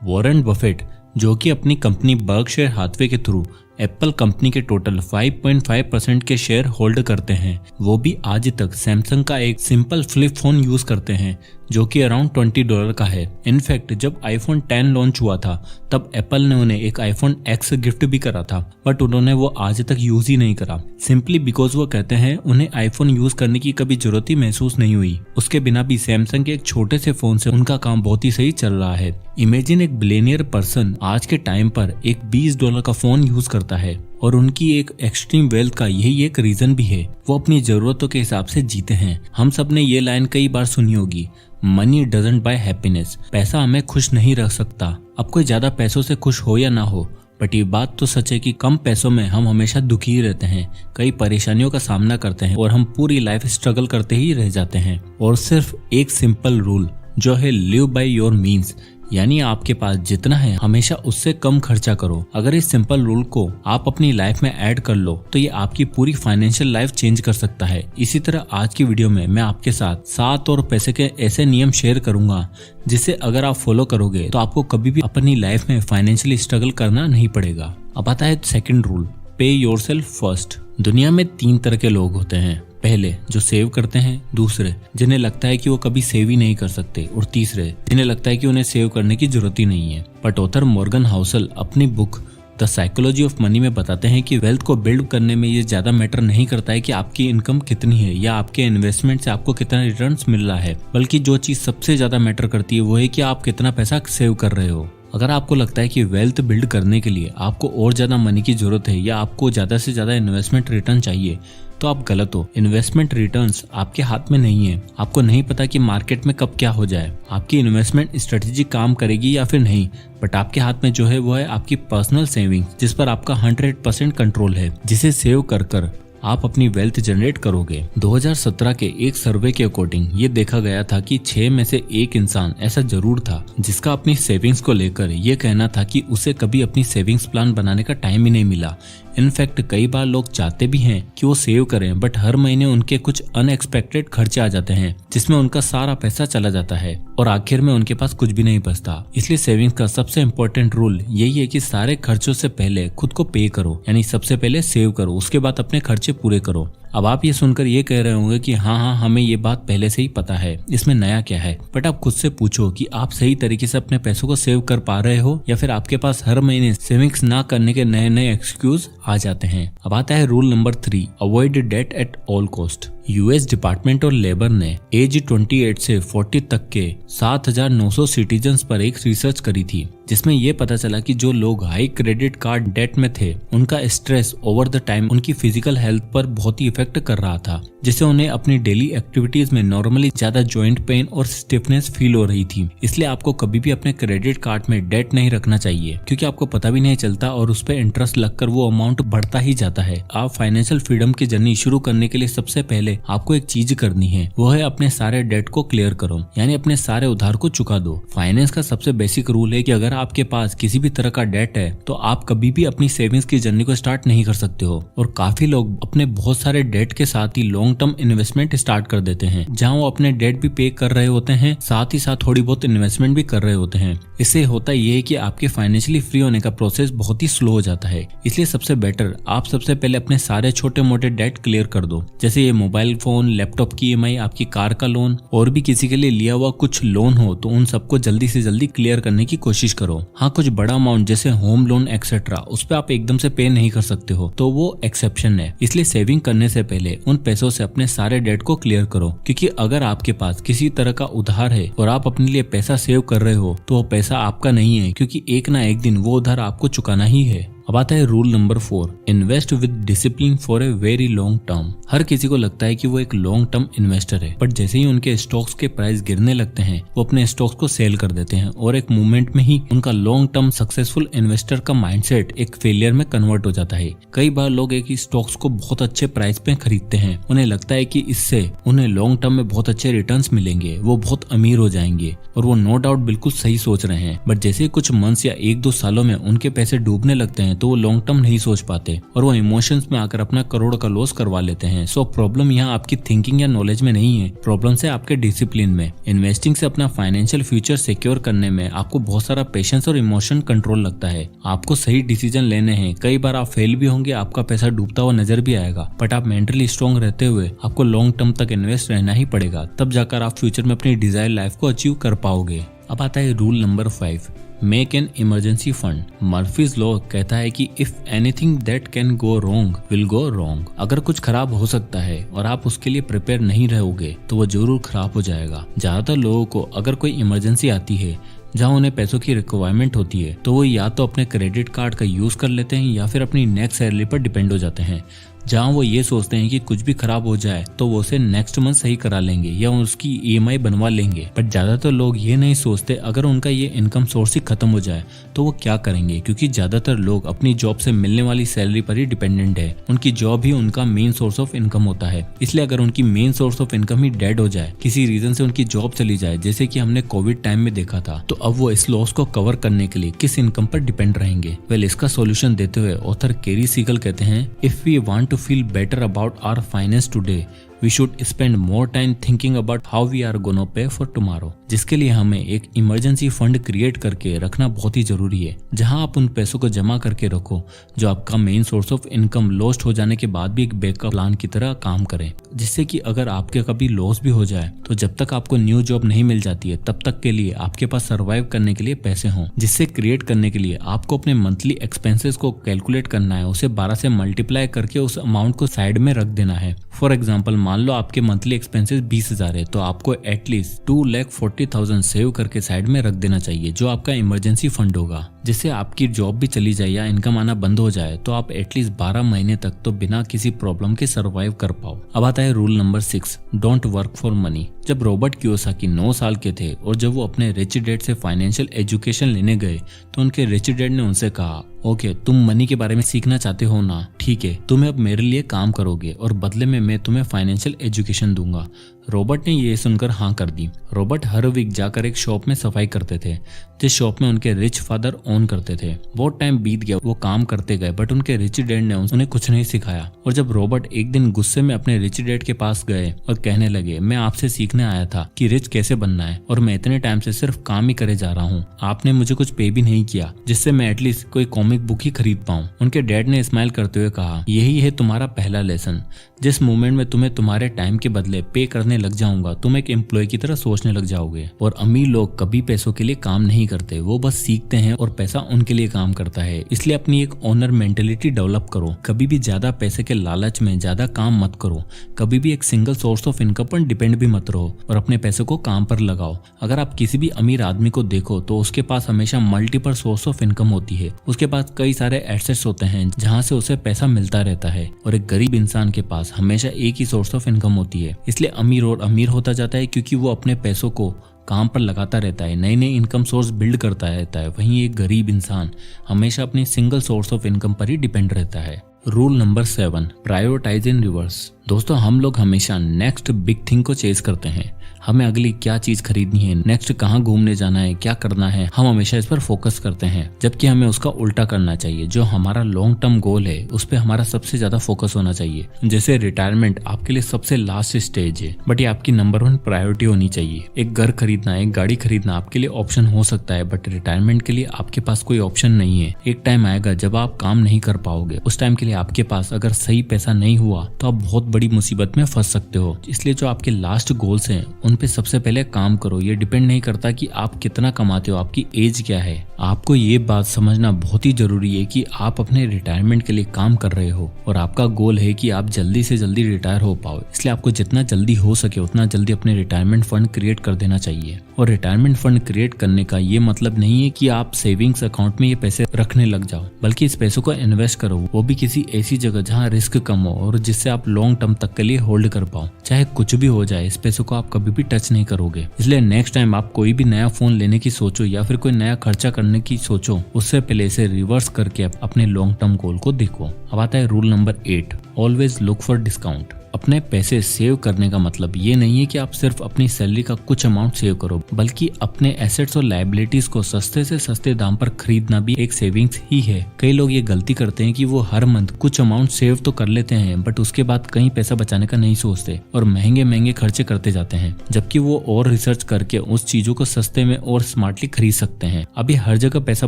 Warren Buffett, जो कि अपनी कंपनी बर्कशायर हाथवे के थ्रू एप्पल कंपनी के टोटल 5.5% के शेयर होल्ड करते हैं, वो भी आज तक सैमसंग का एक सिंपल फ्लिप फोन यूज करते हैं जो कि अराउंड $20 का है। इनफैक्ट जब आईफोन 10 लॉन्च हुआ था तब एप्पल ने उन्हें एक आईफोन X गिफ्ट भी करा था, बट उन्होंने वो आज तक यूज ही नहीं करा, सिंपली बिकॉज वो कहते हैं उन्हें आईफोन यूज करने की कभी जरूरत ही महसूस नहीं हुई। उसके बिना भी सैमसंग के एक छोटे से फोन से उनका काम बहुत ही सही चल रहा है। इमेजिन एक बिलियनियर पर्सन आज के टाइम पर एक $20 का फोन यूज करता है और उनकी एक एक्सट्रीम वेल्थ का यही एक रीजन भी है, वो अपनी जरूरतों के हिसाब से जीते हैं। हम सब ने ये लाइन कई बार सुनी होगी, मनी डजंट बाय हैप्पीनेस। पैसा हमें खुश नहीं रख सकता। अब कोई ज्यादा पैसों से खुश हो या ना हो, बट ये बात तो सच है कि कम पैसों में हम हमेशा दुखी ही रहते हैं, कई परेशानियों का सामना करते हैं और हम पूरी लाइफ स्ट्रगल करते ही रह जाते हैं। और सिर्फ एक सिंपल रूल जो है लिव बाय योर मीन्स, यानी आपके पास जितना है हमेशा उससे कम खर्चा करो। अगर इस सिंपल रूल को आप अपनी लाइफ में ऐड कर लो तो ये आपकी पूरी फाइनेंशियल लाइफ चेंज कर सकता है। इसी तरह आज की वीडियो में मैं आपके साथ 7 और पैसे के ऐसे नियम शेयर करूंगा जिसे अगर आप फॉलो करोगे तो आपको कभी भी अपनी लाइफ में फाइनेंशियली स्ट्रगल करना नहीं पड़ेगा। अब आता है सेकंड रूल, पे योरसेल्फ फर्स्ट। दुनिया में 3 तरह के लोग होते हैं, पहले जो सेव करते हैं, दूसरे जिन्हें लगता है कि वो कभी सेव ही नहीं कर सकते, और तीसरे जिन्हें लगता है कि उन्हें सेव करने की जरूरत ही नहीं है। बट ऑथर मॉर्गन हाउसल अपनी book the psychology of money में बताते हैं कि वेल्थ को बिल्ड करने में ये ज्यादा मैटर नहीं करता है कि आपकी इनकम कितनी है या आपके इन्वेस्टमेंट से आपको कितना रिटर्न्स मिल रहा है, बल्कि जो चीज सबसे ज्यादा मैटर करती है वो है कि आप कितना पैसा सेव कर रहे हो। अगर आपको लगता है कि वेल्थ बिल्ड करने के लिए आपको और ज्यादा मनी की जरूरत है या आपको ज्यादा से ज्यादा इन्वेस्टमेंट रिटर्न चाहिए तो आप गलत हो। इन्वेस्टमेंट रिटर्न्स आपके हाथ में नहीं है। आपको नहीं पता कि मार्केट में कब क्या हो जाए, आपकी इन्वेस्टमेंट स्ट्रेटेजी काम करेगी या फिर नहीं, बट आपके हाथ में जो है वो है आपकी पर्सनल सेविंग्स, जिस पर आपका 100% कंट्रोल है, जिसे सेव कर आप अपनी वेल्थ जनरेट करोगे। 2017 के एक सर्वे के अकॉर्डिंग ये देखा गया था कि 6 में से 1 इंसान ऐसा जरूर था जिसका अपनी सेविंग्स को लेकर ये कहना था कि उसे कभी अपनी सेविंग्स प्लान बनाने का टाइम ही नहीं मिला। इनफैक्ट कई बार लोग चाहते भी हैं कि वो सेव करें, बट हर महीने उनके कुछ अनएक्सपेक्टेड खर्चे आ जाते हैं जिसमें उनका सारा पैसा चला जाता है और आखिर में उनके पास कुछ भी नहीं बचता। इसलिए सेविंग्स का सबसे इम्पोर्टेंट रूल यही है कि सारे खर्चों से पहले खुद को पे करो, यानी सबसे पहले सेव करो, उसके बाद अपने खर्चे पूरे करो। अब आप ये सुनकर ये कह रहे होंगे कि हाँ हमें ये बात पहले से ही पता है, इसमें नया क्या है। बट आप खुद से पूछो कि आप सही तरीके से अपने पैसों को सेव कर पा रहे हो या फिर आपके पास हर महीने सेविंग्स ना करने के नए नए एक्सक्यूज आ जाते हैं। अब आता है rule number 3, avoid debt at all cost. US department of labour ने एज 28 से 40 तक के 7,900 सिटीजन्स पर एक रिसर्च करी थी, जिसमें ये पता चला कि जो लोग हाई क्रेडिट कार्ड डेट में थे उनका स्ट्रेस ओवर द टाइम उनकी फिजिकल हेल्थ पर बहुत ही इफेक्ट कर रहा था, जिससे उन्हें अपनी डेली एक्टिविटीज में नॉर्मली ज्यादा जॉइंट पेन और स्टिफनेस फील हो रही थी। इसलिए आपको कभी भी अपने क्रेडिट कार्ड में डेट नहीं रखना चाहिए, क्योंकि आपको पता भी नहीं चलता और उस पर इंटरेस्ट लगकर वो अमाउंट बढ़ता ही जाता है। आप फाइनेंशियल फ्रीडम की जर्नी शुरू करने के लिए सबसे पहले आपको एक चीज करनी है, वो है अपने सारे डेट को क्लियर करो, यानी अपने सारे उधार को चुका दो। फाइनेंस का सबसे बेसिक रूल है कि अगर आपके पास किसी भी तरह का डेट है तो आप कभी भी अपनी सेविंग्स की जर्नी को स्टार्ट नहीं कर सकते हो। और काफी लोग अपने बहुत सारे डेट के साथ ही लॉन्ग टर्म इन्वेस्टमेंट स्टार्ट कर देते हैं, जहां वो अपने डेट भी पे कर रहे होते हैं, साथ ही साथ थोड़ी बहुत इन्वेस्टमेंट भी कर रहे होते हैं। इससे होता ये है कि आपके फाइनेंशियली फ्री होने का प्रोसेस बहुत ही स्लो हो जाता है। इसलिए सबसे बेटर आप सबसे पहले अपने सारे छोटे मोटे डेट क्लियर कर दो, जैसे ये मोबाइल फोन, लैपटॉप की EMI, आपकी कार का लोन और भी किसी के लिए लिया हुआ कुछ लोन हो तो उन सबको जल्दी से जल्दी क्लियर करने की कोशिश करो। हाँ, कुछ बड़ा अमाउंट जैसे होम लोन एक्सेट्रा उस पे आप एकदम से पे नहीं कर सकते हो तो वो एक्सेप्शन है। इसलिए सेविंग करने से पहले उन पैसों से अपने सारे डेट को क्लियर करो, क्योंकि अगर आपके पास किसी तरह का उधार है और आप अपने लिए पैसा सेव कर रहे हो तो वो पैसा आपका नहीं है, क्योंकि एक ना एक दिन वो उधार आपको चुकाना ही है। अब आता है rule number 4, invest with discipline for a very long term. हर किसी को लगता है कि वो एक लॉन्ग टर्म इन्वेस्टर है, बट जैसे ही उनके स्टॉक्स के प्राइस गिरने लगते हैं वो अपने स्टॉक्स को सेल कर देते हैं और एक मूवमेंट में ही उनका लॉन्ग टर्म सक्सेसफुल इन्वेस्टर का माइंडसेट एक फेलियर में कन्वर्ट हो जाता है। कई बार लोग एक ही स्टॉक्स को बहुत अच्छे प्राइस पे खरीदते हैं, उन्हें लगता है कि इससे उन्हें लॉन्ग टर्म में बहुत अच्छे रिटर्न्स मिलेंगे, वो बहुत अमीर हो जाएंगे, और वो नो डाउट बिल्कुल सही सोच रहे हैं। बट जैसे कुछ मंथ्स या 1-2 सालों में उनके पैसे डूबने लगते हैं तो वो लॉन्ग टर्म नहीं सोच पाते और वो इमोशंस में आकर अपना करोड़ का लॉस करवा लेते हैं। सो प्रॉब्लम यहाँ आपकी थिंकिंग या नॉलेज में नहीं है, प्रॉब्लम है आपके डिसिप्लिन में। इन्वेस्टिंग से अपना फाइनेंशियल फ्यूचर सिक्योर करने में आपको बहुत सारा पेशेंस और इमोशन कंट्रोल लगता है। आपको सही डिसीजन लेने हैं, कई बार आप फेल भी होंगे, आपका पैसा डूबता हुआ नजर भी आएगा, बट आप मेंटली स्ट्रांग रहते हुए आपको लॉन्ग टर्म तक इन्वेस्ट रहना ही पड़ेगा, तब जाकर आप फ्यूचर में अपनी डिजायर लाइफ को अचीव कर पाओगे। अब आता है rule number 5, make an emergency fund. Murphy's law कहता है कि if anything that can go wrong will go wrong. अगर कुछ खराब हो सकता है और आप उसके लिए प्रिपेयर नहीं रहोगे तो वो जरूर खराब हो जाएगा। ज्यादातर लोगों को अगर कोई इमरजेंसी आती है जहाँ उन्हें पैसों की रिक्वायरमेंट होती है तो वो या तो अपने क्रेडिट कार्ड का यूज कर लेते हैं या फिर अपनी नेक्स्ट सैलरी पर डिपेंड हो जाते हैं, जहाँ वो ये सोचते हैं कि कुछ भी खराब हो जाए तो वो उसे नेक्स्ट मंथ सही करा लेंगे या उसकी EMI बनवा लेंगे। बट ज्यादातर लोग ये नहीं सोचते अगर उनका ये इनकम सोर्स ही खत्म हो जाए तो वो क्या करेंगे, क्योंकि ज्यादातर लोग अपनी जॉब से मिलने वाली सैलरी पर ही डिपेंडेंट है। उनकी जॉब ही उनका मेन सोर्स ऑफ इनकम होता है। इसलिए अगर उनकी main source of income he dead हो जाए, किसी रीजन से उनकी जॉब चली जाए, जैसे कि हमने कोविड टाइम में देखा था, तो अब वो इस लॉस को कवर करने के लिए किस इनकम पर डिपेंड रहेंगे। वेल, इसका सोल्यूशन देते हुए ऑथर केरी सीगल कहते हैं, if we want to feel better about our finance today, we should spend more time thinking about how we are gonna pay for tomorrow। जिसके लिए हमें एक इमरजेंसी फंड क्रिएट करके रखना बहुत ही जरूरी है, जहां आप उन पैसों को जमा करके रखो जो आपका main source of income lost हो जाने के बाद भी एक बैकअप प्लान की तरह काम करे, जिससे कि अगर आपके कभी लॉस भी हो जाए तो जब तक आपको न्यू जॉब नहीं मिल जाती है तब तक के लिए आपके पास सर्वाइव करने के लिए पैसे हों। जिससे क्रिएट करने के लिए आपको अपने मंथली एक्सपेंसेस को कैलकुलेट करना है, उसे 12 से मल्टीप्लाई करके उस अमाउंट को साइड में रख देना है। फॉर एग्जाम्पल, मान लो आपके मंथली एक्सपेंसेस 20,000 है तो आपको एटलीस्ट 2,40,000 सेव करके साइड में रख देना चाहिए, जो आपका इमरजेंसी फंड होगा। जिससे आपकी जॉब भी चली जाए या इनकम आना बंद हो जाए तो आप एटलीस्ट 12 महीने तक तो बिना किसी प्रॉब्लम के सर्वाइव कर पाओ। अब आता है rule number 6, don't work for money. जब रॉबर्ट कियोसाकी 9 साल के थे और जब वो अपने रिच डैड से फाइनेंशियल एजुकेशन लेने गए तो उनके रिच डैड ने उनसे कहा, ओके, तुम मनी के बारे में सीखना चाहते हो ना, ठीक है, तुम्हें अब मेरे लिए काम करोगे और बदले में मैं तुम्हें फाइनेंशियल एजुकेशन दूंगा। रॉबर्ट ने ये सुनकर हाँ कर दी। रॉबर्ट हर वीक जाकर एक शॉप में सफाई करते थे, जिस शॉप में उनके रिच फादर ओन करते थे। बहुत टाइम बीत गया, वो काम करते गए, बट उनके रिच डैड ने उन्हें कुछ नहीं सिखाया। और जब रॉबर्ट एक दिन गुस्से में अपने रिच डैड के पास गए और कहने लगे, मैं आपसे सीखने आया था कि रिच कैसे बनना है और मैं इतने टाइम से सिर्फ काम ही करे जा रहा हूँ, आपने मुझे कुछ पे भी नहीं किया जिससे मैं एटलीस्ट कोई कॉमिक बुक ही खरीद पाऊँ। उनके डैड ने स्माइल करते हुए कहा, यही है तुम्हारा पहला लेसन। जिस मोमेंट में तुम्हें तुम्हारे टाइम के बदले पे करने लग जाऊंगा, तुम एक एम्प्लॉय की तरह सोचने लग जाओगे। और अमीर लोग कभी पैसों के लिए काम नहीं करते, वो बस सीखते हैं और पैसा उनके लिए काम करता है। इसलिए अपनी एक ओनर मेंटेलिटी डेवलप करो। कभी भी ज्यादा पैसे के लालच में ज्यादा काम मत करो। कभी भी एक सिंगल सोर्स ऑफ इनकम पर डिपेंड भी मत रहो और अपने पैसे को काम पर लगाओ। अगर आप किसी भी अमीर आदमी को देखो तो उसके पास हमेशा मल्टीपल सोर्स ऑफ इनकम होती है। उसके पास कई सारे एसेट्स होते हैं जहाँ से उसे पैसा मिलता रहता है, और एक गरीब इंसान के पास हमेशा एक ही सोर्स ऑफ इनकम होती है। इसलिए अमीर और अमीर होता जाता है क्योंकि वो अपने पैसों को काम पर लगाता रहता है, नए नए इनकम सोर्स बिल्ड करता रहता है। वहीं एक गरीब इंसान हमेशा अपनी सिंगल सोर्स ऑफ इनकम पर ही डिपेंड रहता है। रूल नंबर 7, प्रायोरिटाइज इन रिवर्स। दोस्तों, हम लोग हमेशा नेक्स्ट बिग थिंग को चेज करते हैं। हमें अगली क्या चीज खरीदनी है, नेक्स्ट कहाँ घूमने जाना है, क्या करना है, हम हमेशा इस पर फोकस करते हैं, जबकि हमें उसका उल्टा करना चाहिए। जो हमारा लॉन्ग टर्म गोल है उस पर हमारा सबसे ज्यादा फोकस होना चाहिए। जैसे रिटायरमेंट आपके लिए सबसे लास्ट स्टेज है, बट ये आपकी नंबर 1 प्रायोरिटी होनी चाहिए। एक घर खरीदना, एक गाड़ी खरीदना आपके लिए ऑप्शन हो सकता है, बट रिटायरमेंट के लिए आपके पास कोई ऑप्शन नहीं है। एक टाइम आएगा जब आप काम नहीं कर पाओगे, उस टाइम के लिए आपके पास अगर सही पैसा नहीं हुआ तो आप बहुत बड़ी मुसीबत में फंस सकते हो। इसलिए जो आपके लास्ट गोल्स हैं उन पे सबसे पहले काम करो। ये डिपेंड नहीं करता कि आप कितना कमाते हो, आपकी एज क्या है। आपको ये बात समझना बहुत ही जरूरी है कि आप अपने रिटायरमेंट के लिए काम कर रहे हो और आपका गोल है कि आप जल्दी से जल्दी रिटायर हो पाओ। इसलिए आपको जितना जल्दी हो सके उतना जल्दी अपने रिटायरमेंट फंड क्रिएट कर देना चाहिए। और रिटायरमेंट फंड क्रिएट करने का ये मतलब नहीं है कि आप सेविंग्स अकाउंट में ये पैसे रखने लग जाओ, बल्कि इस पैसों को इन्वेस्ट करो, वो भी किसी ऐसी जगह जहाँ रिस्क कम हो और जिससे आप लॉन्ग टर्म तक के लिए होल्ड कर पाओ। चाहे कुछ भी हो जाए, इस पैसों को आप कभी भी टच नहीं करोगे। इसलिए नेक्स्ट टाइम आप कोई भी नया फोन लेने की सोचो या फिर कोई नया खर्चा करने की सोचो, उससे पहले इसे रिवर्स करके अपने लॉन्ग टर्म गोल को देखो। अब आता है rule number 8, always look for discount. अपने पैसे सेव करने का मतलब ये नहीं है कि आप सिर्फ अपनी सैलरी का कुछ अमाउंट सेव करो, बल्कि अपने एसेट्स और लायबिलिटीज को सस्ते से सस्ते दाम पर खरीदना भी एक सेविंग्स ही है। कई लोग ये गलती करते हैं कि वो हर मंथ कुछ अमाउंट सेव तो कर लेते हैं, बट उसके बाद कहीं पैसा बचाने का नहीं सोचते और महंगे महंगे खर्चे करते जाते हैं, जबकि वो और रिसर्च करके उस चीजों को सस्ते में और स्मार्टली खरीद सकते हैं। अभी हर जगह पैसा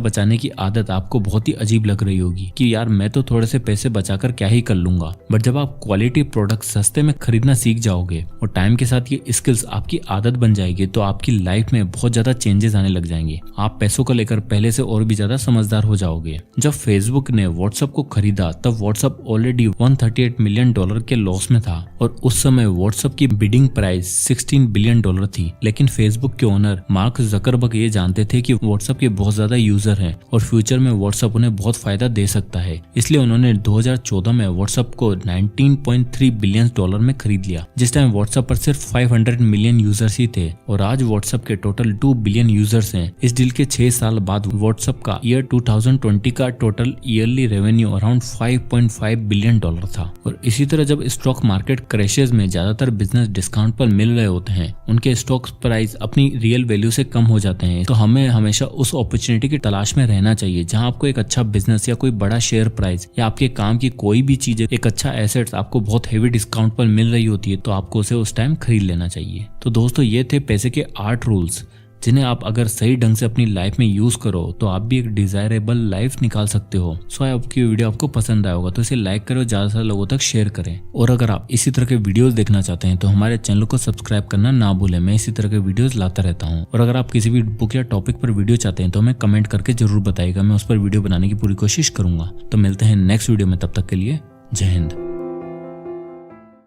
बचाने की आदत आपको बहुत ही अजीब लग रही होगी कि यार मैं तो थोड़े से पैसे बचाकर क्या ही कर लूंगा, बट जब आप क्वालिटी प्रोडक्ट सस्ते में खरीदना सीख जाओगे और टाइम के साथ ये स्किल्स आपकी आदत बन जाएगी, तो आपकी लाइफ में बहुत ज्यादा चेंजेस आने लग जाएंगे। आप पैसों को लेकर पहले से और भी ज्यादा समझदार हो जाओगे। जब फेसबुक ने व्हाट्सएप को खरीदा तब व्हाट्सएप ऑलरेडी $138 मिलियन के लॉस में था और उस समय व्हाट्सएप की बिडिंग प्राइस $16 बिलियन थी। लेकिन फेसबुक के ओनर मार्क जकरबर्ग ये जानते थे कि व्हाट्सएप के बहुत ज्यादा यूजर हैं और फ्यूचर में व्हाट्सएप उन्हें बहुत फायदा दे सकता है, इसलिए उन्होंने 2014 में व्हाट्सएप को $19.3 बिलियन में खरीद लिया। जिस टाइम व्हाट्सएप पर सिर्फ 500 मिलियन यूजर्स ही थे और आज व्हाट्सएप के टोटल 2 बिलियन यूजर्स हैं। इस डील के 6 साल बाद व्हाट्सएप का ईयर 2020 का total yearly revenue around $5.5 billion था। और इसी तरह जब स्टॉक मार्केट क्रैशेस में ज्यादातर बिजनेस डिस्काउंट पर मिल रहे होते हैं, उनके स्टॉक प्राइस अपनी रियल वैल्यू से कम हो जाते हैं, तो हमें हमेशा उस अपॉर्चुनिटी की तलाश में रहना चाहिए जहां आपको एक अच्छा बिजनेस या कोई बड़ा शेयर प्राइस या आपके काम की कोई भी चीज, एक अच्छा एसेट्स आपको बहुत हेवी डिस्काउंट पर मिल रही होती है, तो आपको उसे उस टाइम खरीद लेना चाहिए। तो दोस्तों ये थे पैसे के 8 रूल्स, जिन्हें आप अगर सही ढंग से अपनी लाइफ में यूज करो तो आप भी एक डिजायरेबल लाइफ निकाल सकते हो। सो आपकी वीडियो आपको पसंद आया होगा तो इसे लाइक करो, ज्यादा से लोगों तक शेयर करें। और अगर आप इसी तरह के वीडियोस देखना चाहते हैं तो हमारे चैनल को सब्सक्राइब करना ना भूलें। मैं इसी तरह के वीडियोस लाता रहता हूँ। और अगर आप किसी भी बुक या टॉपिक पर वीडियो चाहते हैं तो हमें कमेंट करके जरूर बताइएगा, मैं उस पर वीडियो बनाने की पूरी कोशिश करूंगा। तो मिलते हैं नेक्स्ट वीडियो में, तब तक के लिए जय हिंद।